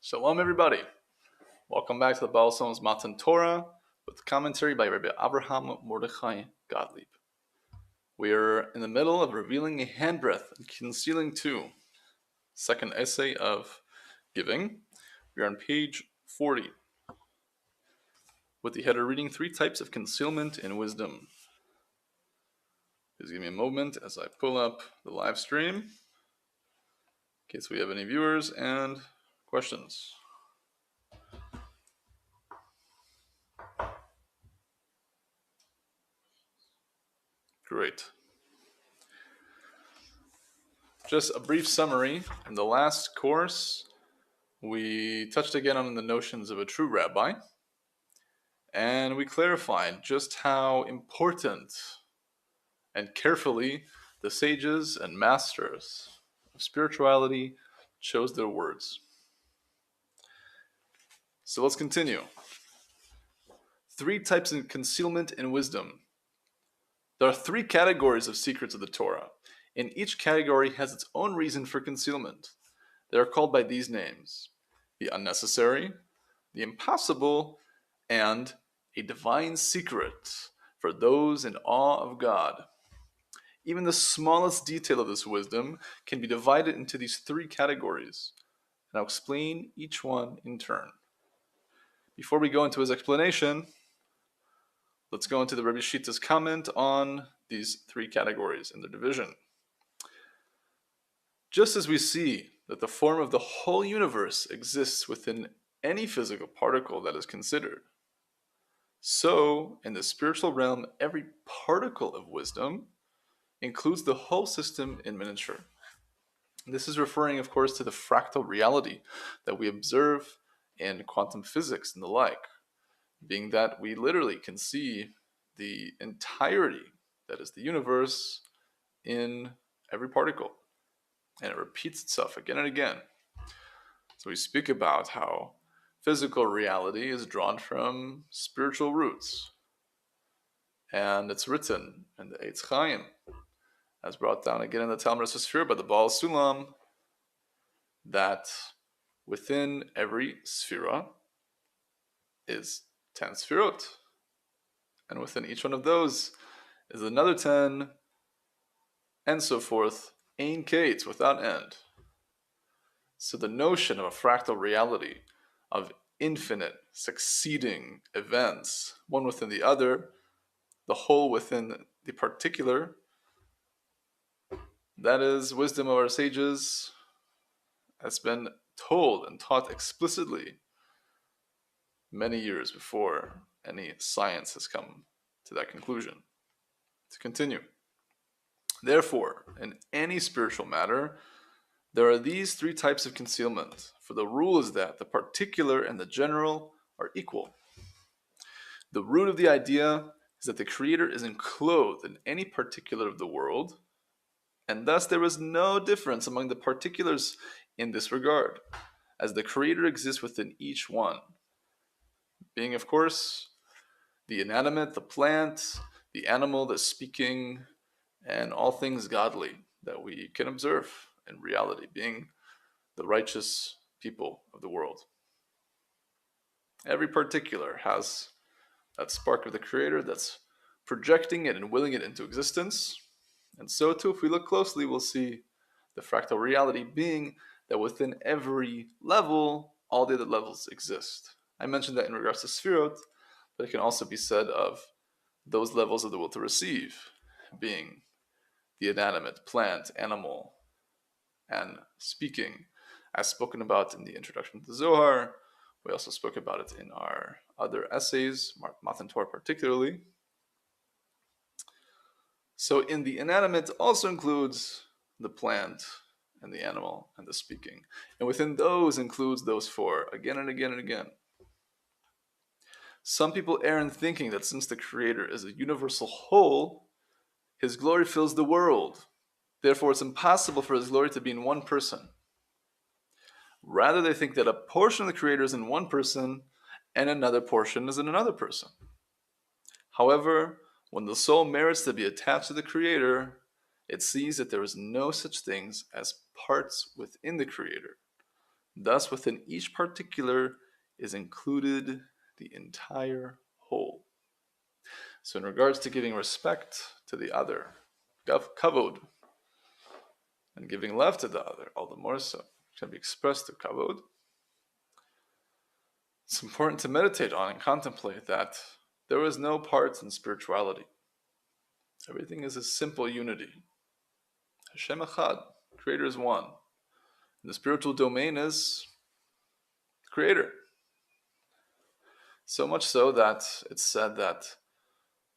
Shalom, everybody. Welcome back to the Baal HaSulam's Matan Torah with commentary by Rebbe Avraham Morechai Gottlieb. We are in the middle of revealing a handbreadth and concealing 2, second essay of giving. We are on page 40 with the header reading 3 types of concealment in wisdom. Please give me a moment as I pull up the live stream in case we have any viewers and questions. Great. Just a brief summary. In the last course, we touched again on the notions of a true rabbi, and we clarified just how important and carefully the sages and masters of spirituality chose their words. So let's continue. 3 types of concealment in wisdom. There are 3 categories of secrets of the Torah, and each category has its own reason for concealment. They are called by these names: the unnecessary, the impossible, and a divine secret for those in awe of God. Even the smallest detail of this wisdom can be divided into these 3 categories, and I'll explain each one in turn. Before we go into his explanation, let's go into the Rebbe Shita's comment on these 3 categories and their division. Just as we see that the form of the whole universe exists within any physical particle that is considered, so in the spiritual realm, every particle of wisdom includes the whole system in miniature. This is referring, of course, to the fractal reality that we observe in quantum physics and the like, being that we literally can see the entirety, that is the universe, in every particle, and it repeats itself again and again. So we speak about how physical reality is drawn from spiritual roots, and it's written in the Eitz Chaim, as brought down again in the Talmud Sphere by the Baal HaSulam, that within every sphera is 10 sphirot, and within each one of those is another 10, and so forth, ein kates, without end. So the notion of a fractal reality, of infinite succeeding events, one within the other, the whole within the particular, that is wisdom of our sages, has been told and taught explicitly many years before any science has come to that conclusion. To continue. Therefore, in any spiritual matter, there are these 3 types of concealment, for the rule is that the particular and the general are equal. The root of the idea is that the Creator is enclosed in any particular of the world, and thus there is no difference among the particulars in this regard, as the Creator exists within each one, being, of course, the inanimate, the plant, the animal, the speaking, and all things godly that we can observe in reality, being the righteous people of the world. Every particular has that spark of the Creator that's projecting it and willing it into existence. And so too, if we look closely, we'll see the fractal reality being that within every level, all the other levels exist. I mentioned that in regards to Sphirot, but it can also be said of those levels of the will to receive, being the inanimate, plant, animal, and speaking, as spoken about in the introduction to the Zohar. We also spoke about it in our other essays, Matan Torah particularly. So in the inanimate also includes the plant and the animal and the speaking. And within those includes those 4, again and again and again. Some people err in thinking that since the Creator is a universal whole, His glory fills the world. Therefore, it's impossible for His glory to be in one person. Rather, they think that a portion of the Creator is in one person and another portion is in another person. However, when the soul merits to be attached to the Creator, it sees that there is no such things as parts within the Creator, Thus, within each particular is included the entire whole. So in regards to giving respect to the other, kavod, and giving love to the other, all the more so, can be expressed through kavod. It's important to meditate on and contemplate that there is no parts in spirituality. Everything is a simple unity. Hashem Echad, Creator is one. And the spiritual domain is Creator. So much so that it's said that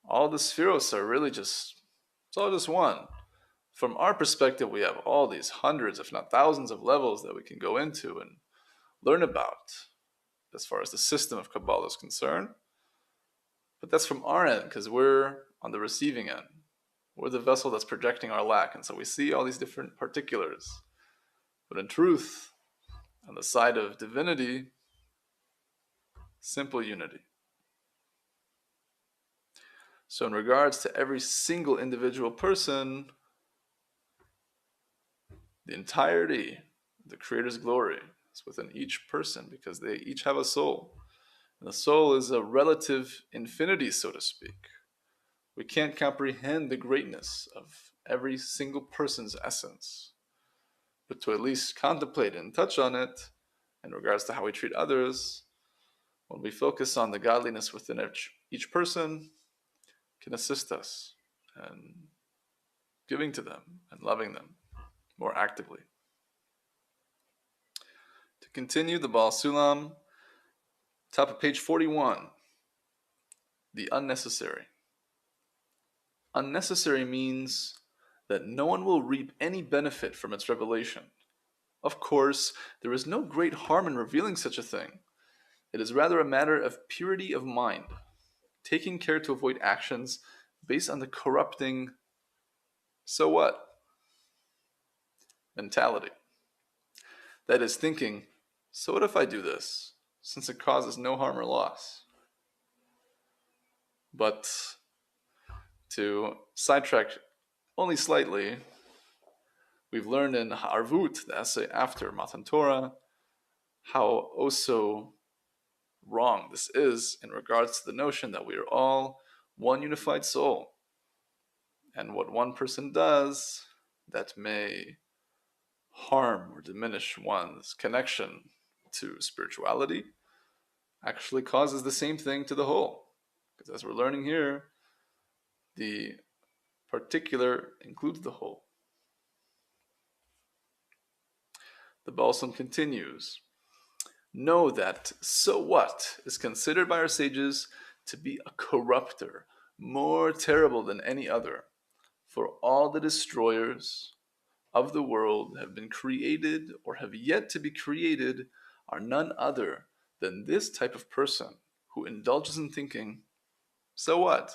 all the spheros are really it's all just one. From our perspective, we have all these hundreds, if not thousands, of levels that we can go into and learn about as far as the system of Kabbalah is concerned. But that's from our end, because we're on the receiving end. We're the vessel that's projecting our lack, and so we see all these different particulars. But in truth, on the side of divinity, simple unity. So in regards to every single individual person, the entirety of the Creator's glory is within each person, because they each have a soul. And the soul is a relative infinity, so to speak. We can't comprehend the greatness of every single person's essence. But to at least contemplate and touch on it in regards to how we treat others, when we focus on the godliness within each person, can assist us in giving to them and loving them more actively. To continue, the Baal HaSulam, top of page 41, the unnecessary. Unnecessary means that no one will reap any benefit from its revelation. Of course, there is no great harm in revealing such a thing. It is rather a matter of purity of mind, taking care to avoid actions based on the corrupting "so what" mentality. That is, thinking, so what if I do this, since it causes no harm or loss? But to sidetrack only slightly, we've learned in Arvut, the essay after Matan Torah, how also wrong this is in regards to the notion that we are all one unified soul. And what one person does that may harm or diminish one's connection to spirituality actually causes the same thing to the whole. Because as we're learning here, the particular includes the whole. The Baal HaSulam continues, know that "so what" is considered by our sages to be a corrupter more terrible than any other, for all the destroyers of the world have been created or have yet to be created are none other than this type of person who indulges in thinking, so what?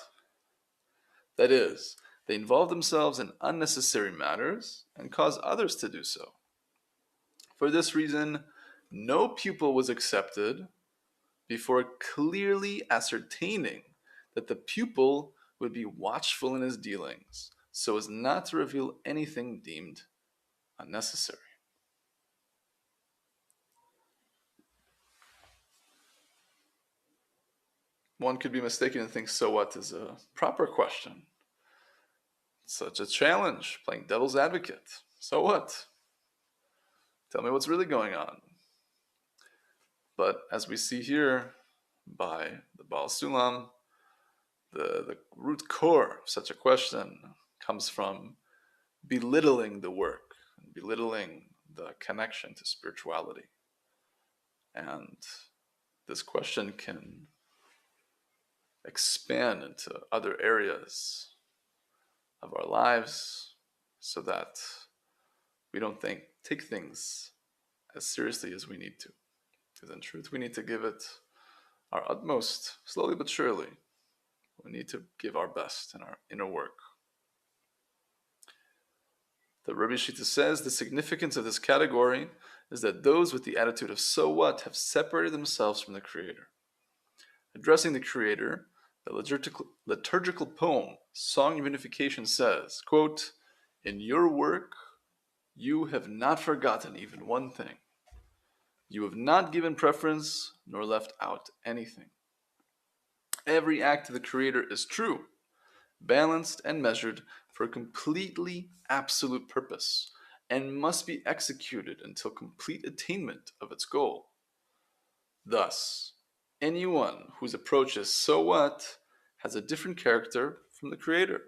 That is, they involve themselves in unnecessary matters and cause others to do so. For this reason, no pupil was accepted before clearly ascertaining that the pupil would be watchful in his dealings, so as not to reveal anything deemed unnecessary. One could be mistaken and think, so what is a proper question. Such a challenge, playing devil's advocate. So what? Tell me what's really going on. But as we see here by the Baal HaSulam, the root core of such a question comes from belittling the work, belittling the connection to spirituality. And this question can expand into other areas of our lives so that we don't take things as seriously as we need to. Because in truth, we need to give it our utmost, slowly but surely. We need to give our best in our inner work. The Rebbe Shita says the significance of this category is that those with the attitude of "so what" have separated themselves from the Creator. Addressing the Creator, the liturgical poem, Song of Unification, says, quote, "In your work, you have not forgotten even one thing. You have not given preference nor left out anything. Every act of the Creator is true, balanced and measured for a completely absolute purpose, and must be executed until complete attainment of its goal. Thus, anyone whose approach is so what has a different character from the Creator.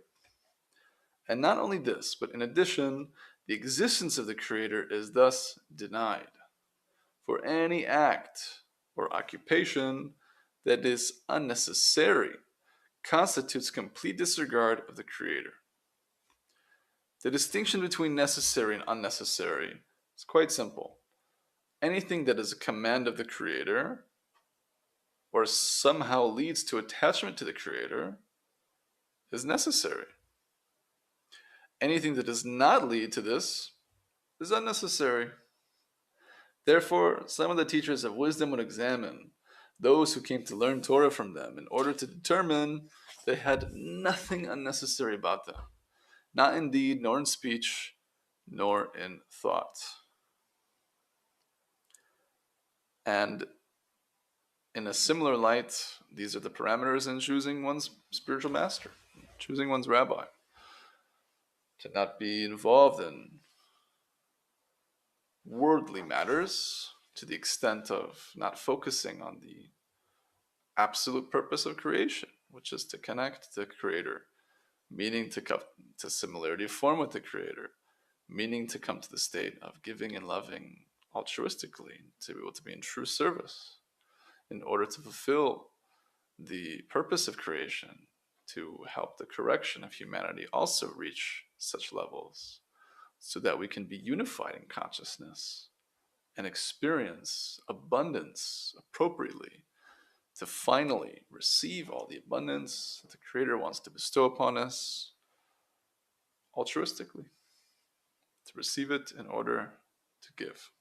And not only this, but in addition, the existence of the Creator is thus denied. For any act or occupation that is unnecessary constitutes complete disregard of the Creator. The distinction between necessary and unnecessary is quite simple. Anything that is a command of the Creator or somehow leads to attachment to the Creator is necessary. Anything that does not lead to this is unnecessary. Therefore, some of the teachers of wisdom would examine those who came to learn Torah from them in order to determine they had nothing unnecessary about them, not in deed, nor in speech, nor in thought. And in a similar light, these are the parameters in choosing one's spiritual master, choosing one's rabbi. To not be involved in worldly matters to the extent of not focusing on the absolute purpose of creation, which is to connect to the Creator, meaning to come to similarity of form with the Creator, meaning to come to the state of giving and loving altruistically, to be able to be in true service in order to fulfill the purpose of creation, to help the correction of humanity also reach such levels so that we can be unified in consciousness and experience abundance appropriately, to finally receive all the abundance that the Creator wants to bestow upon us altruistically, to receive it in order to give.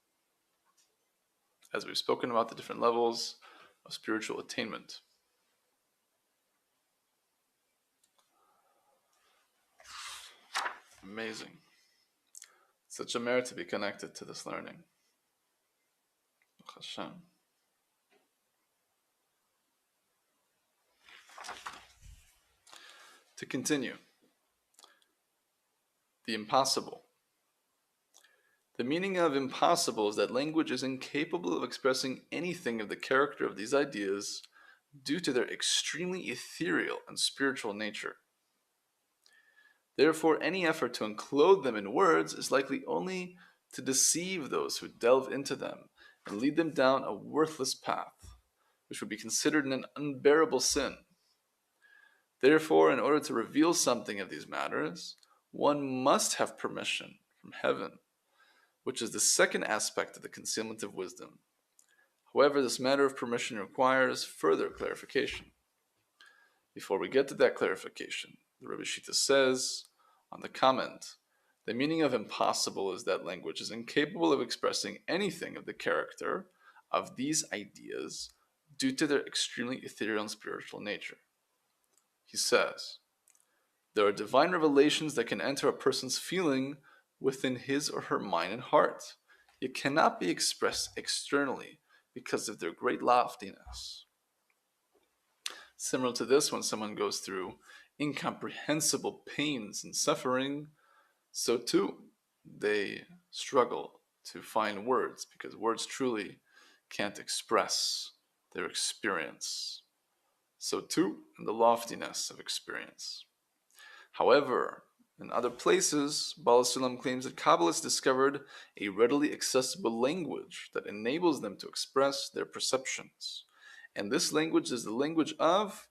As we've spoken about the different levels of spiritual attainment. Amazing. Such a merit to be connected to this learning. Hashem. To continue, the impossible. The meaning of impossible is that language is incapable of expressing anything of the character of these ideas due to their extremely ethereal and spiritual nature. Therefore, any effort to enclose them in words is likely only to deceive those who delve into them and lead them down a worthless path, which would be considered an unbearable sin. Therefore, in order to reveal something of these matters, one must have permission from heaven, which is the second aspect of the concealment of wisdom. However, this matter of permission requires further clarification. Before we get to that clarification, the Rebbe Shita says, on the comment, the meaning of impossible is that language is incapable of expressing anything of the character of these ideas due to their extremely ethereal and spiritual nature. He says, there are divine revelations that can enter a person's feeling within his or her mind and heart, yet cannot be expressed externally because of their great loftiness. Similar to this, when someone goes through incomprehensible pains and suffering, so too they struggle to find words because words truly can't express their experience. So too in the loftiness of experience. However, in other places, Baal HaSulam claims that Kabbalists discovered a readily accessible language that enables them to express their perceptions. And this language is the language of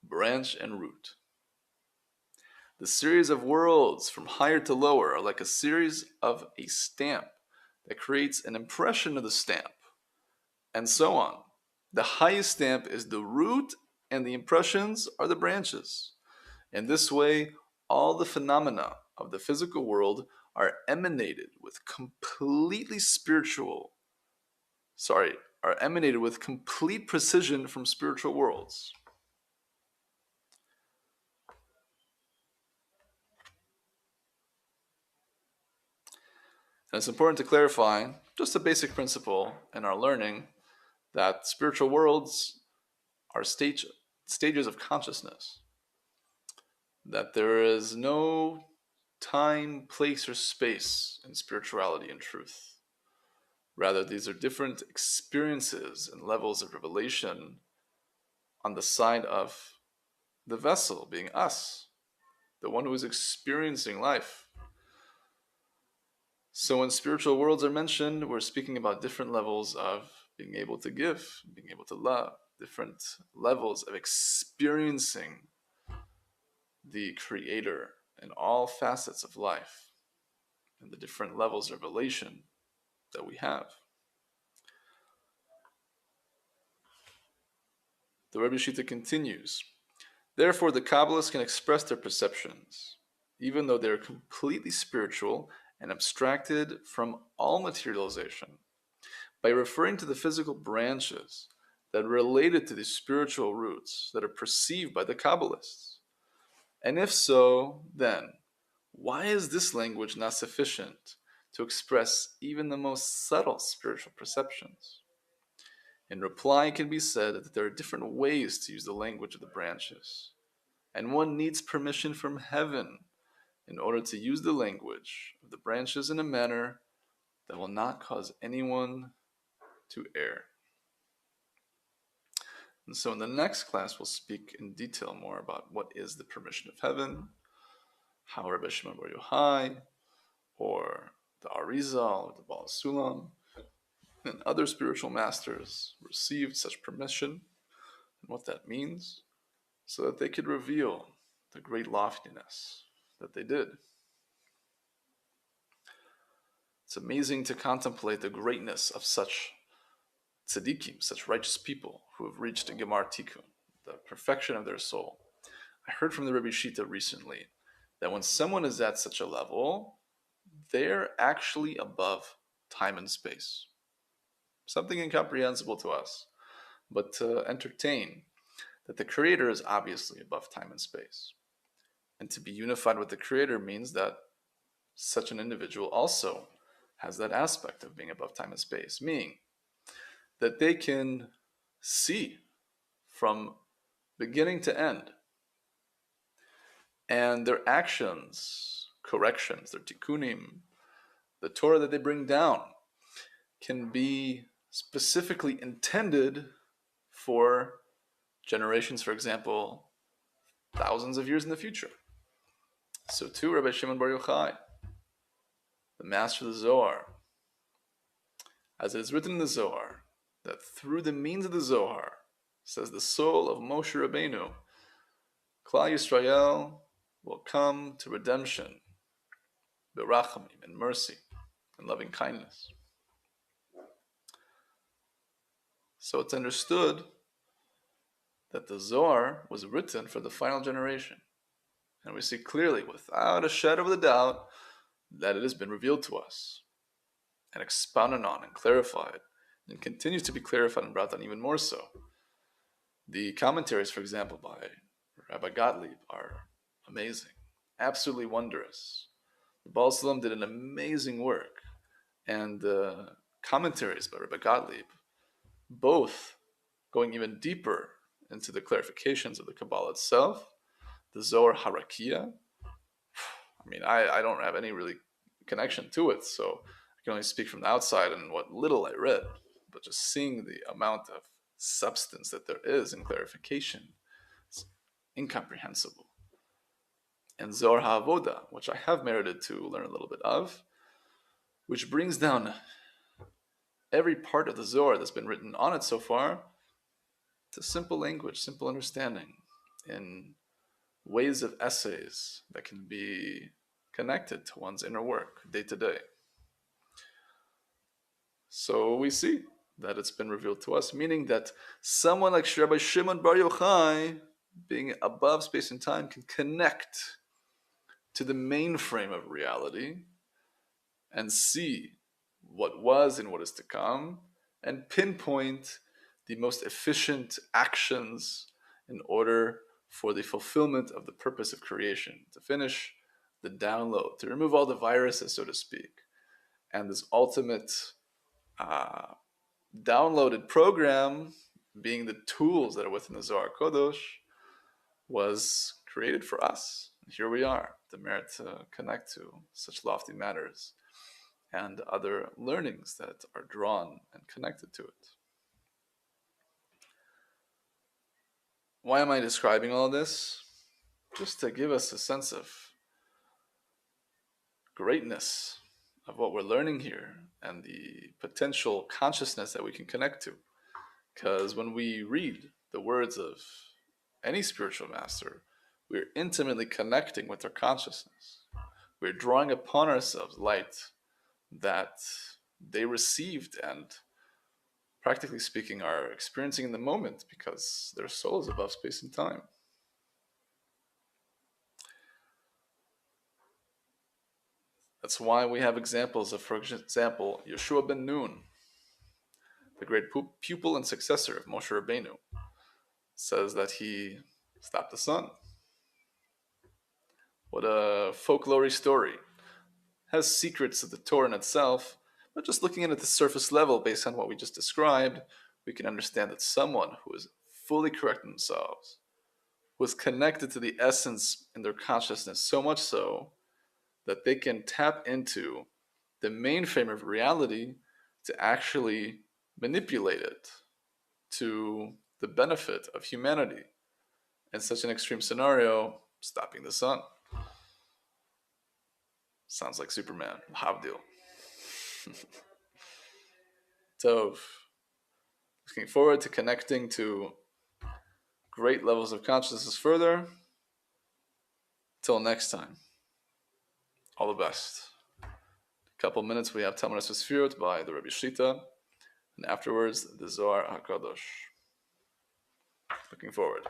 branch and root. The series of worlds from higher to lower are like a series of a stamp that creates an impression of the stamp, and so on. The highest stamp is the root, and the impressions are the branches. In this way, all the phenomena of the physical world are emanated with complete precision from spiritual worlds. And it's important to clarify, just a basic principle in our learning that spiritual worlds are stages of consciousness, that there is no time, place, or space in spirituality and truth. Rather, these are different experiences and levels of revelation on the side of the vessel, being us, the one who is experiencing life. So when spiritual worlds are mentioned, we're speaking about different levels of being able to give, being able to love, different levels of experiencing the Creator in all facets of life and the different levels of relation that we have. The Rebbe Shita continues, therefore the Kabbalists can express their perceptions, even though they are completely spiritual and abstracted from all materialization, by referring to the physical branches that are related to the spiritual roots that are perceived by the Kabbalists. And if so, then why is this language not sufficient to express even the most subtle spiritual perceptions? In reply, it can be said that there are different ways to use the language of the branches, and one needs permission from heaven in order to use the language of the branches in a manner that will not cause anyone to err. And so in the next class, we'll speak in detail more about what is the permission of heaven, how Rebbe Shimon Bar Yochai, or the Arizal, or the Baal HaSulam, and other spiritual masters received such permission, and what that means, so that they could reveal the great loftiness that they did. It's amazing to contemplate the greatness of such tzaddikim, such righteous people who have reached a Gemar Tikkun, the perfection of their soul. I heard from the Rebbe Shita recently that when someone is at such a level, they're actually above time and space. Something incomprehensible to us, but to entertain that the Creator is obviously above time and space. And to be unified with the Creator means that such an individual also has that aspect of being above time and space, meaning that they can see from beginning to end, and their actions, corrections, their tikkunim, the Torah that they bring down can be specifically intended for generations, for example, thousands of years in the future. So too, Rabbi Shimon Bar Yochai, the master of the Zohar, as it is written in the Zohar, that through the means of the Zohar, says the soul of Moshe Rabbeinu, Klal Yisrael will come to redemption, berachamim, in mercy, and loving kindness. So it's understood that the Zohar was written for the final generation. And we see clearly, without a shadow of a doubt, that it has been revealed to us and expounded on and clarified, and continues to be clarified and brought down even more so. The commentaries, for example, by Rabbi Gottlieb are amazing, absolutely wondrous. The Baal HaSulam did an amazing work, and the commentaries by Rebbe Gottlieb, both going even deeper into the clarifications of the Kabbalah itself, the Zohar Harakia. I mean, I don't have any really connection to it, so I can only speak from the outside and what little I read, but just seeing the amount of substance that there is in clarification, it's incomprehensible. And Zohar HaAvoda, which I have merited to learn a little bit of, which brings down every part of the Zohar that's been written on it so far to simple language, simple understanding, in ways of essays that can be connected to one's inner work day to day. So we see that it's been revealed to us, meaning that someone like Rabbi Shimon Bar Yochai, being above space and time, can connect to the mainframe of reality and see what was and what is to come, and pinpoint the most efficient actions in order for the fulfillment of the purpose of creation, to finish the download, to remove all the viruses, so to speak, and this ultimate downloaded program, being the tools that are within the Zohar Kodosh, was created for us. Here we are, the merit to connect to such lofty matters and other learnings that are drawn and connected to it. Why am I describing all this? Just to give us a sense of greatness of what we're learning here and the potential consciousness that we can connect to. Because when we read the words of any spiritual master, we're intimately connecting with their consciousness. We're drawing upon ourselves light that they received and, practically speaking, are experiencing in the moment because their soul is above space and time. That's why we have examples of, for example, Yeshua ben Nun, the great pupil and successor of Moshe Rabbeinu, says that he stopped the sun. What a folklore story. Has secrets of the Torah in itself, but just looking at it at the surface level based on what we just described, we can understand that someone who is fully correct in themselves, who is connected to the essence in their consciousness so much so that they can tap into the mainframe of reality to actually manipulate it to the benefit of humanity. In such an extreme scenario, stopping the sun. Sounds like Superman. Havdil. Tov. Looking forward to connecting to great levels of consciousness further. Till next time. All the best. Couple minutes we have Talmud Sefirot by the Rebbe Shita, and afterwards the Zohar HaKadosh. Looking forward.